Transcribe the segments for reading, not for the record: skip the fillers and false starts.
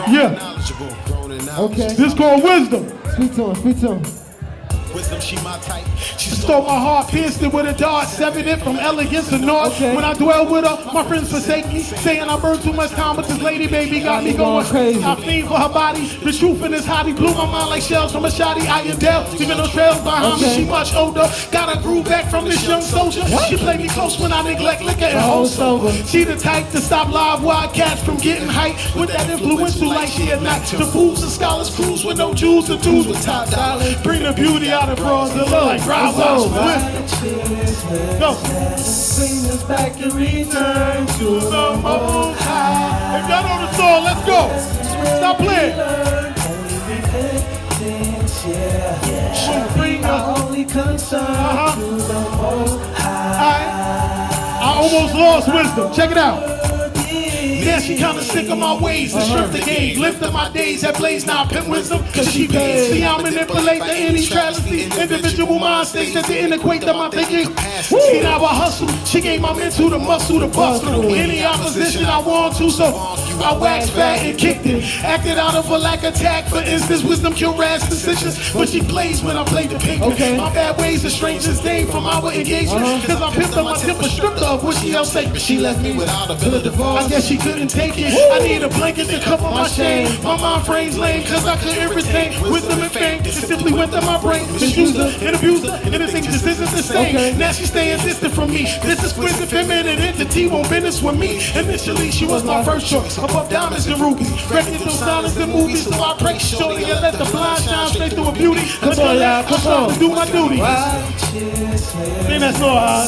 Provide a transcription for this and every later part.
Yeah. Okay. This called wisdom. Speak to him, speak to him. Wisdom, she my type. She Stole my heart, pierced it with a dart, severed it from elegance to naught. Okay. When I dwell with her, my friends forsake me, saying I burned too much time with this lady, baby, got me going crazy. I fiend for her body, the truth in this hottie blew my mind like shells from a shotty. I am Dell, leaving no trails behind me. She much older, got a groove back from this young soldier. She played me close when I neglect liquor and whole sober. She the type to stop live wildcats from getting hype with that influential like she a not. The fools and scholars cruise with no jewels, the dudes with top dollar. Bring the beauty out of bras that look like dry wash. Go. Bring us back and return to the Most High. If y'all know the song, let's go. Stop playing. Bring our only concern to the Most High. I almost lost wisdom. Check it out. Yeah, she kinda sick of my ways, the strength the game, lift up my days, that blaze now pimp wisdom, cause she pays. See, I manipulate the any travesty, individual mind states that didn't equate to my thinking. See, now I hustle, she gave my mental the muscle to bust through any opposition I want to, so I waxed fat and kicked it, acted out of a lack of tact. For instance, wisdom kill rash decisions, but she plays when I play the pink. My bad ways, the strangest name from our engagement, cause I pimped up my temper, stripped up what she else say, but she left me without a bill of divorce. I guess she couldn't take it. I need a blanket to cover my shame. My mind frame's lame cause I couldn't retain wisdom and fame. It simply went to my brain. Misused her and abused her. Anything just isn't the same. Now she's staying distant from me. This exquisite feminine entity won't business with me. Initially she was my first choice. Above diamonds and rubies. Records no silence and movies. So I pray shortly and let the blind shine straight through a beauty. Come on y'all, come on. Do my duty. Sing that song, huh?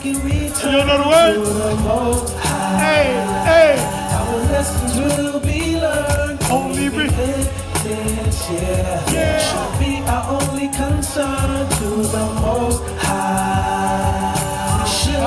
You don't know the words? Hey, hey. Our lessons will be learned. Only repentance, yeah. Should be our only concern to the Most High. Should